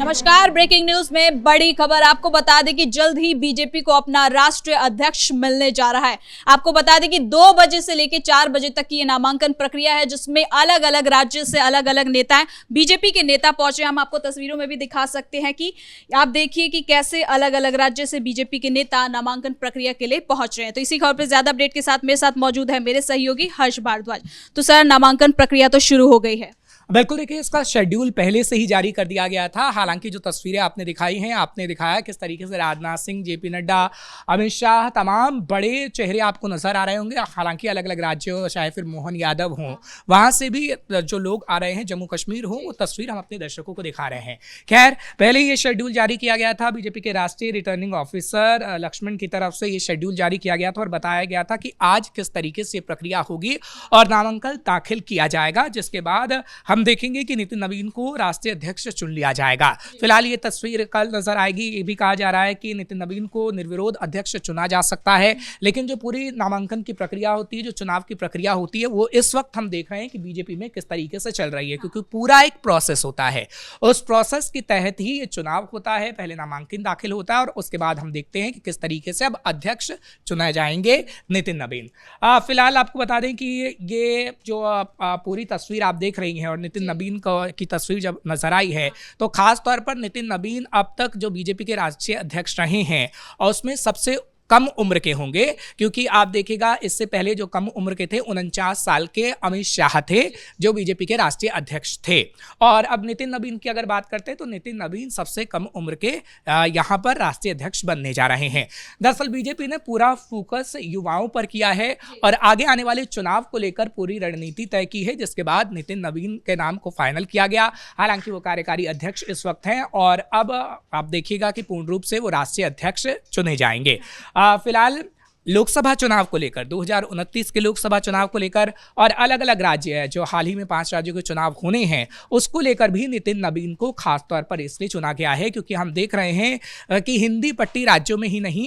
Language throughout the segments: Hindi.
नमस्कार। ब्रेकिंग न्यूज में बड़ी खबर। आपको बता दें कि जल्द ही बीजेपी को अपना राष्ट्रीय अध्यक्ष मिलने जा रहा है। आपको बता दें कि 2 बजे से लेकर 4 बजे तक की ये नामांकन प्रक्रिया है, जिसमें अलग अलग राज्य से अलग अलग नेताएं, बीजेपी के नेता पहुंचे। हम आपको तस्वीरों में भी दिखा सकते हैं कि आप देखिए कि कैसे अलग अलग राज्य से बीजेपी के नेता नामांकन प्रक्रिया के लिए पहुंच रहे हैं। तो इसी खबर पर ज्यादा अपडेट के साथ मेरे साथ मौजूद है मेरे सहयोगी हर्ष भारद्वाज। तो सर, नामांकन प्रक्रिया तो शुरू हो गई है। बिल्कुल, देखिए इसका शेड्यूल पहले से ही जारी कर दिया गया था। हालांकि जो तस्वीरें आपने दिखाई हैं, आपने दिखाया किस तरीके से राजनाथ सिंह, जेपी नड्डा, अमित शाह, तमाम बड़े चेहरे आपको नजर आ रहे होंगे। हालांकि अलग अलग राज्यों, चाहे फिर मोहन यादव हों, वहां से भी जो लोग आ रहे हैं, जम्मू कश्मीर हो, वो तस्वीर हम अपने दर्शकों को दिखा रहे हैं। खैर, पहले ये शेड्यूल जारी किया गया था। बीजेपी के राष्ट्रीय रिटर्निंग ऑफिसर लक्ष्मण की तरफ से ये शेड्यूल जारी किया गया था और बताया गया था कि आज किस तरीके से प्रक्रिया होगी और नामांकन दाखिल किया जाएगा, जिसके बाद हम देखेंगे कि नितिन नवीन को राष्ट्रीय अध्यक्ष चुन लिया जाएगा। फिलहाल ये तस्वीर कल नजर आएगी। ये भी कहा जा रहा है कि नितिन नवीन को निर्विरोध अध्यक्ष चुना जा सकता है, लेकिन जो पूरी नामांकन की प्रक्रिया होती है, जो चुनाव की प्रक्रिया होती है, वो इस वक्त हम देख रहे हैं कि बीजेपी में किस तरीके से चल रही है, क्योंकि पूरा एक प्रोसेस होता है। उस प्रोसेस के तहत ही ये चुनाव होता है। पहले नामांकन दाखिल होता है और उसके बाद हम देखते हैं कि किस तरीके से अब अध्यक्ष चुने जाएंगे नितिन नवीन। फिलहाल आपको बता दें कि ये जो पूरी तस्वीर आप देख रही हैं और नितिन नवीन की तस्वीर जब नजर आई है, तो खास तौर पर नितिन नवीन अब तक जो बीजेपी के राष्ट्रीय अध्यक्ष रहे हैं और उसमें सबसे कम उम्र के होंगे, क्योंकि आप देखिएगा इससे पहले जो कम उम्र के थे 49 साल के अमित शाह थे, जो बीजेपी के राष्ट्रीय अध्यक्ष थे। और अब नितिन नवीन की अगर बात करते हैं तो नितिन नवीन सबसे कम उम्र के यहां पर राष्ट्रीय अध्यक्ष बनने जा रहे हैं। दरअसल बीजेपी ने पूरा फोकस युवाओं पर किया है और आगे आने वाले चुनाव को लेकर पूरी रणनीति तय की है, जिसके बाद नितिन नवीन के नाम को फाइनल किया गया। हालांकि वो कार्यकारी अध्यक्ष इस वक्त हैं और अब आप देखिएगा कि पूर्ण रूप से वो राष्ट्रीय अध्यक्ष चुने जाएंगे। फिलहाल लोकसभा चुनाव को लेकर 2029 के लोकसभा चुनाव को लेकर और अलग अलग राज्य है, जो हाल ही में 5 राज्यों के चुनाव होने हैं, उसको लेकर भी नितिन नवीन को खास तौर पर इसलिए चुना गया है क्योंकि हम देख रहे हैं कि हिंदी पट्टी राज्यों में ही नहीं,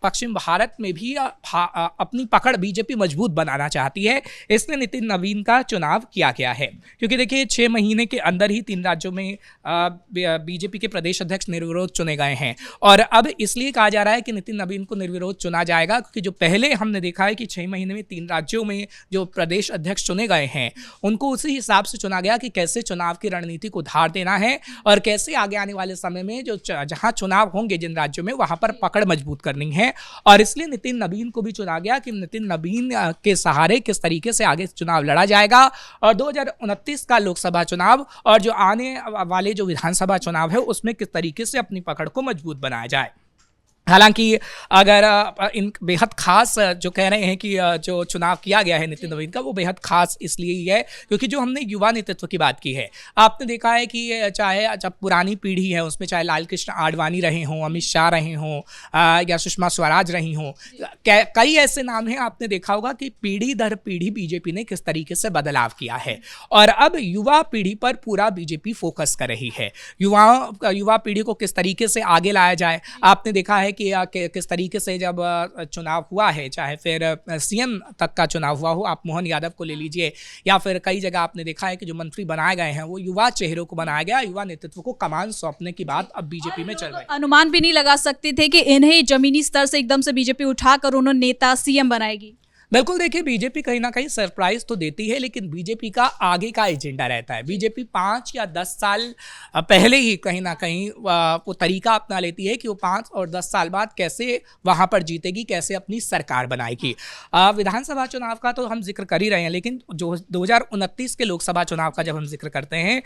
पश्चिम भारत में भी अपनी पकड़ बीजेपी मजबूत बनाना चाहती है। इसलिए नितिन नवीन का चुनाव किया गया है, क्योंकि देखिए 6 महीने के अंदर ही 3 राज्यों में बीजेपी के प्रदेश अध्यक्ष निर्विरोध चुने गए हैं और अब इसलिए कहा जा रहा है कि नितिन नवीन को निर्विरोध चुना जाएगा, क्योंकि जो पहले हमने देखा है कि 6 महीने में 3 राज्यों में जो प्रदेश अध्यक्ष चुने गए हैं, उनको उसी हिसाब से चुना गया कि कैसे चुनाव की रणनीति को धार देना है और कैसे आगे आने वाले समय में जो जहां चुनाव होंगे जिन राज्यों में, वहां पर पकड़ मजबूत करनी है। और इसलिए नितिन नवीन को भी चुना गया कि नितिन नवीन के सहारे किस तरीके से आगे चुनाव लड़ा जाएगा और 2029 का लोकसभा चुनाव और जो आने वाले जो विधानसभा चुनाव है, उसमें किस तरीके से अपनी पकड़ को मजबूत बनाया जाए। हालांकि अगर इन बेहद खास जो कह रहे हैं कि जो चुनाव किया गया है नितिन नवीन का, वो बेहद खास इसलिए ही है क्योंकि जो हमने युवा नेतृत्व की बात की है, आपने देखा है कि चाहे जब पुरानी पीढ़ी है उसमें चाहे लाल कृष्ण आडवाणी रहे हों, अमित शाह रहे हों या सुषमा स्वराज रही हों, कई ऐसे नाम हैं, आपने देखा होगा कि पीढ़ी दर पीढ़ी बीजेपी ने किस तरीके से बदलाव किया है और अब युवा पीढ़ी पर पूरा बीजेपी फोकस कर रही है। युवा पीढ़ी को किस तरीके से आगे लाया जाए, आपने देखा है कि किस तरीके से जब चुनाव हुआ है, चाहे फिर सीएम तक का चुनाव हुआ हो, आप मोहन यादव को ले लीजिए, या फिर कई जगह आपने देखा है कि जो मंत्री बनाए गए हैं वो युवा चेहरों को बनाया गया, युवा नेतृत्व को कमान सौंपने की बात अब बीजेपी में चल रही है। अनुमान भी नहीं लगा सकते थे कि इन्हें जमीनी स्तर से एकदम से बीजेपी उठाकर उन्होंने नेता सीएम बनाएगी। बिल्कुल, देखिए बीजेपी कहीं ना कहीं सरप्राइज तो देती है, लेकिन बीजेपी का आगे का एजेंडा रहता है। बीजेपी 5 या 10 साल पहले ही कहीं ना कहीं वो तरीका अपना लेती है कि वो 5 और 10 साल बाद कैसे वहां पर जीतेगी, कैसे अपनी सरकार बनाएगी। विधानसभा चुनाव का तो हम जिक्र कर ही रहे हैं, लेकिन जो 2029 के लोकसभा चुनाव का जब हम जिक्र करते हैं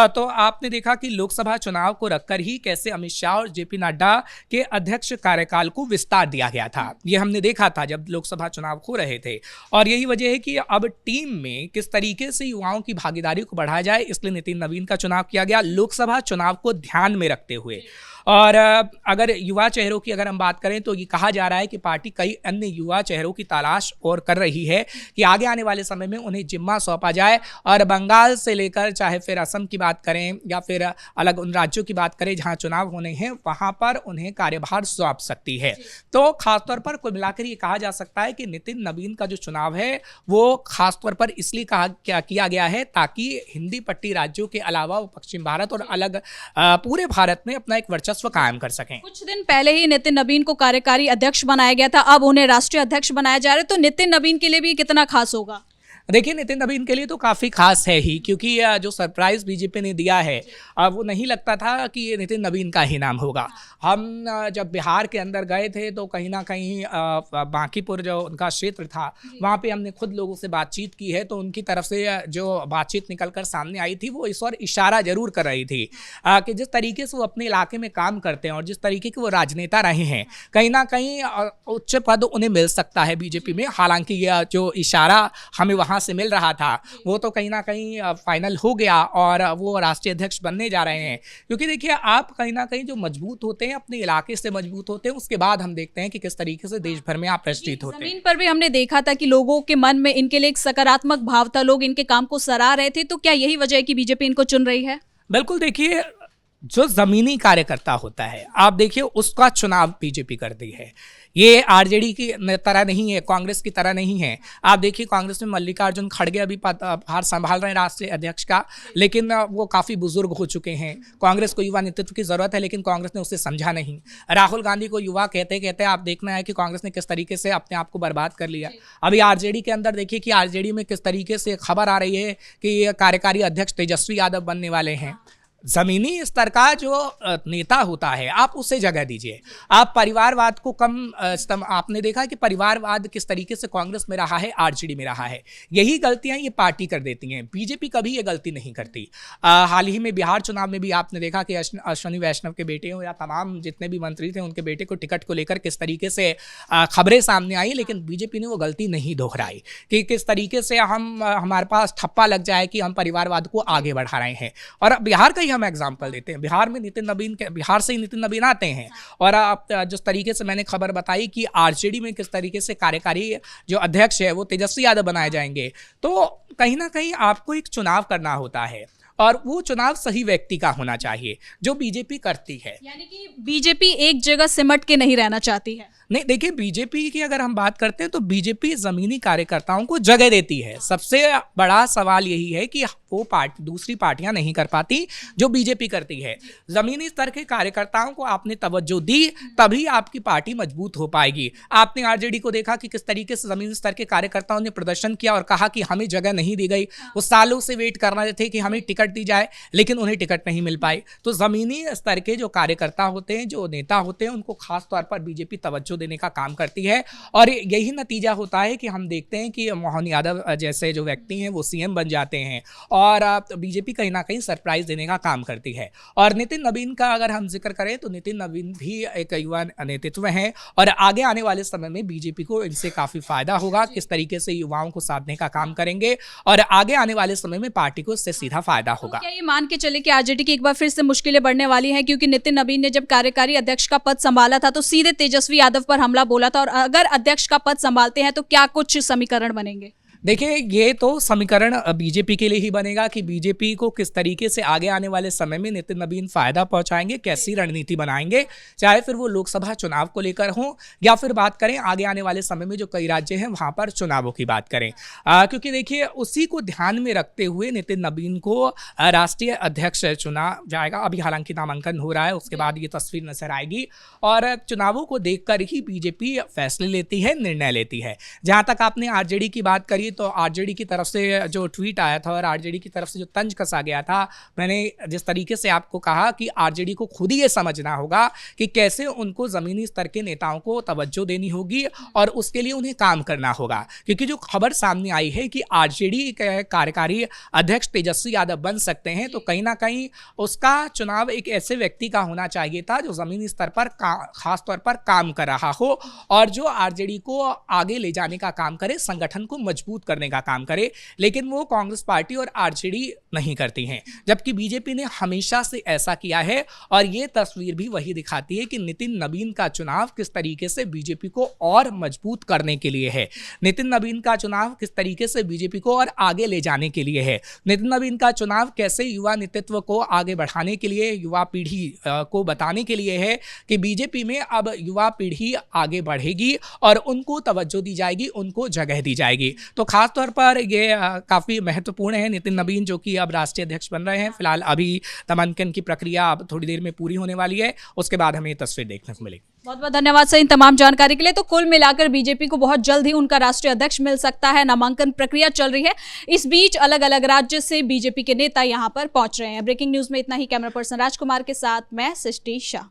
तो आपने देखा कि लोकसभा चुनाव को रखकर ही कैसे अमित शाह और जेपी नड्डा के अध्यक्ष कार्यकाल को विस्तार दिया गया था। ये हमने देखा था जब लोकसभा चुनाव हो रहे थे और यही वजह है कि अब टीम में किस तरीके से युवाओं की भागीदारी को बढ़ाया जाए, इसलिए नितिन नवीन का चुनाव किया गया लोकसभा चुनाव को ध्यान में रखते हुए। और अगर युवा चेहरों की अगर हम बात करें तो ये कहा जा रहा है कि पार्टी कई अन्य युवा चेहरों की तलाश और कर रही है कि आगे आने वाले समय में उन्हें जिम्मा सौंपा जाए और बंगाल से लेकर चाहे फिर असम की बात करें या फिर अलग उन राज्यों की बात करें जहां चुनाव होने हैं, वहां पर उन्हें कार्यभार सौंप सकती है। तो खासतौर पर कुल मिलाकर ये कहा जा सकता है कि नितिन नवीन नबीन का जो चुनाव है वो खासतौर पर इसलिए किया गया है ताकि हिंदी पट्टी राज्यों के अलावा वो पश्चिम भारत और अलग पूरे भारत में अपना एक वर्चस्व कायम कर सकें। कुछ दिन पहले ही नितिन नबीन को कार्यकारी अध्यक्ष बनाया गया था, अब उन्हें राष्ट्रीय अध्यक्ष बनाया जा रहा है, तो नितिन नबीन के लिए भी कितना खास होगा? देखिए, नितिन नबीन के लिए तो काफ़ी खास है ही, क्योंकि जो सरप्राइज़ बीजेपी ने दिया है वो नहीं लगता था कि ये नितिन नबीन का ही नाम होगा। हम जब बिहार के अंदर गए थे तो कहीं ना कहीं बांकीपुर जो उनका क्षेत्र था वहाँ पे हमने खुद लोगों से बातचीत की है, तो उनकी तरफ से जो बातचीत निकल कर सामने आई थी वो इस और इशारा जरूर कर रही थी कि जिस तरीके से वो अपने इलाके में काम करते हैं और जिस तरीके के वो राजनेता रहे हैं, कहीं ना कहीं उच्च पद उन्हें मिल सकता है बीजेपी में। हालांकि यह जो इशारा हमें वहाँ से मिल रहा था वो तो कहीं ना कहीं फाइनल हो गया और वो राष्ट्रीय अध्यक्ष बनने जा रहे हैं। क्योंकि देखिए, आप कहीं ना कहीं जो मजबूत होते हैं अपने इलाके से मजबूत होते हैं, उसके बाद हम देखते हैं कि किस तरीके से देश भर में आप प्रतिष्ठित होते हैं। जमीन पर भी हमने देखा था कि लोगों के मन में इनके लिए एक सकारात्मक भाव था, लोग इनके काम को सराह रहे थे, तो क्या यही वजह है कि बीजेपी इनको चुन रही है? बिल्कुल, देखिए, जो जमीनी कार्यकर्ता होता है, आप देखिए उसका चुनाव बीजेपी करती है। ये आरजेडी की तरह नहीं है, कांग्रेस की तरह नहीं है। आप देखिए, कांग्रेस में मल्लिकार्जुन खड़गे अभी भार संभाल रहे हैं राष्ट्रीय अध्यक्ष का, लेकिन वो काफ़ी बुजुर्ग हो चुके हैं। कांग्रेस को युवा नेतृत्व की ज़रूरत है, लेकिन कांग्रेस ने उसे समझा नहीं। राहुल गांधी को युवा कहते कहते आप देखना है कि कांग्रेस ने किस तरीके से अपने आप को बर्बाद कर लिया। अभी आरजेडी के अंदर देखिए कि आरजेडी में किस तरीके से खबर आ रही है कि कार्यकारी अध्यक्ष तेजस्वी यादव बनने वाले हैं। ज़मीनी स्तर का जो नेता होता है आप उसे जगह दीजिए। आप परिवारवाद को आपने देखा कि परिवारवाद किस तरीके से कांग्रेस में रहा है, आरजेडी में रहा है। यही गलतियां ये पार्टी कर देती हैं, बीजेपी कभी ये गलती नहीं करती। हाल ही में बिहार चुनाव में भी आपने देखा कि अश्विनी वैष्णव के बेटे हो या तमाम जितने भी मंत्री थे उनके बेटे को टिकट को लेकर किस तरीके से खबरें सामने आई, लेकिन बीजेपी ने वो गलती नहीं दोहराई कि किस तरीके से हमारे पास ठप्पा लग जाए कि हम परिवारवाद को आगे बढ़ा रहे हैं। और बिहार का हम एग्जाम्पल देते हैं, बिहार में बिहार से ही नितिन नबीन आते हैं। और आप जिस तरीके से मैंने खबर बताई कि आरजेडी में किस तरीके से कार्यकारी जो अध्यक्ष है वो तेजस्वी यादव बनाए जाएंगे, तो कहीं ना कहीं आपको एक चुनाव करना होता है और वो चुनाव सही व्यक्ति का होना चाहिए, जो बीजेपी करती है। यानी कि बीजेपी एक जगह सिमट के नहीं रहना चाहती है। नहीं, देखिए, बीजेपी की अगर हम बात करते हैं तो बीजेपी जमीनी कार्यकर्ताओं को जगह देती है। सबसे बड़ा सवाल यही है कि वो दूसरी पार्टियां नहीं कर पाती जो बीजेपी करती है। जमीनी स्तर के कार्यकर्ताओं को आपने तवज्जो दी तभी आपकी पार्टी मजबूत हो पाएगी। आपने आरजेडी को देखा कि किस तरीके से जमीनी स्तर के कार्यकर्ताओं ने प्रदर्शन किया और कहा कि हमें जगह नहीं दी गई। वो सालों से वेट कर रहे थे कि हमें टिकट दी जाए, लेकिन उन्हें टिकट नहीं मिल पाई। तो जमीनी स्तर के जो कार्यकर्ता होते हैं, जो नेता होते हैं, उनको खास तौर पर बीजेपी तवज्जो देने का काम करती है। और यही नतीजा होता है कि हम देखते हैं कि मोहन यादव जैसे जो व्यक्ति हैं वो सीएम बन जाते हैं और बीजेपी कहीं ना कहीं सरप्राइज देने का काम करती है। और नितिन नबीन का अगर हम जिक्र करें तो नितिन नबीन भी एक युवा नेतृत्व है और आगे आने वाले समय में बीजेपी को इनसे काफी फायदा होगा। किस तरीके से युवाओं को साधने का काम करेंगे और आगे आने वाले समय में पार्टी को इससे सीधा फायदा होगा। क्या ये मान के चले कि आरजेडी की एक बार फिर से मुश्किलें बढ़ने वाली हैं, क्योंकि नितिन नबीन ने जब कार्यकारी अध्यक्ष का पद संभाला था तो सीधे तेजस्वी यादव पर हमला बोला था, और अगर अध्यक्ष का पद संभालते हैं तो क्या कुछ समीकरण बनेंगे? देखिए, ये तो समीकरण बीजेपी के लिए ही बनेगा कि बीजेपी को किस तरीके से आगे आने वाले समय में नितिन नबीन फायदा पहुंचाएंगे, कैसी रणनीति बनाएंगे, चाहे फिर वो लोकसभा चुनाव को लेकर हो या फिर बात करें आगे आने वाले समय में जो कई राज्य हैं वहां पर चुनावों की बात करें। क्योंकि देखिए, उसी को ध्यान में रखते हुए नितिन नबीन को राष्ट्रीय अध्यक्ष चुना जाएगा। अभी हालांकि नामांकन हो रहा है, उसके बाद ये तस्वीर नजर आएगी और चुनावों को देखकर ही बीजेपी फैसले लेती है, निर्णय लेती है। जहां तक आपने आरजेडी की बात करी तो आरजेडी की तरफ से जो ट्वीट आया था और आरजेडी की तरफ से जो तंज कसा गया था, मैंने जिस तरीके से आपको कहा कि आरजेडी को खुद ही ये समझना होगा कि कैसे उनको ज़मीनी स्तर के नेताओं को तवज्जो देनी होगी और उसके लिए उन्हें काम करना होगा। क्योंकि जो खबर सामने आई है कि आरजेडी के कार्यकारी अध्यक्ष तेजस्वी यादव बन सकते हैं, तो कहीं ना कहीं उसका चुनाव एक ऐसे व्यक्ति का होना चाहिए था जो ज़मीनी स्तर पर खास तौर पर काम कर रहा हो और जो आरजेडी को आगे ले जाने का काम करे, संगठन को मजबूत मजबूत करने का काम करे, लेकिन वो कांग्रेस पार्टी और आरजेडी नहीं करती हैं, जबकि बीजेपी ने हमेशा से ऐसा किया है। और ये तस्वीर भी वही दिखाती है कि नितिन नवीन का चुनाव किस तरीके से बीजेपी को और मजबूत करने के लिए है, नितिन नवीन का चुनाव किस तरीके से बीजेपी को और आगे ले जाने के लिए है, नितिन नवीन का चुनाव कैसे युवा नेतृत्व को आगे बढ़ाने के लिए, युवा पीढ़ी को बताने के लिए है कि बीजेपी में अब युवा पीढ़ी आगे बढ़ेगी और उनको तवज्जो दी जाएगी, उनको जगह दी जाएगी। तो खास तौर पर ये काफी महत्वपूर्ण है। नितिन नवीन जो कि अब राष्ट्रीय अध्यक्ष बन रहे हैं, फिलहाल अभी नामांकन की प्रक्रिया अब थोड़ी देर में पूरी होने वाली है, उसके बाद हमें ये तस्वीर देखने को मिलेगी। बहुत बहुत धन्यवाद सर इन तमाम जानकारी के लिए। तो कुल मिलाकर बीजेपी को बहुत जल्द ही उनका राष्ट्रीय अध्यक्ष मिल सकता है। नामांकन प्रक्रिया चल रही है, इस बीच अलग अलग राज्य से बीजेपी के नेता यहां पर पहुंच रहे हैं। ब्रेकिंग न्यूज में इतना ही। कैमरा पर्सन राजकुमार के साथ मैं सृष्टि शाह।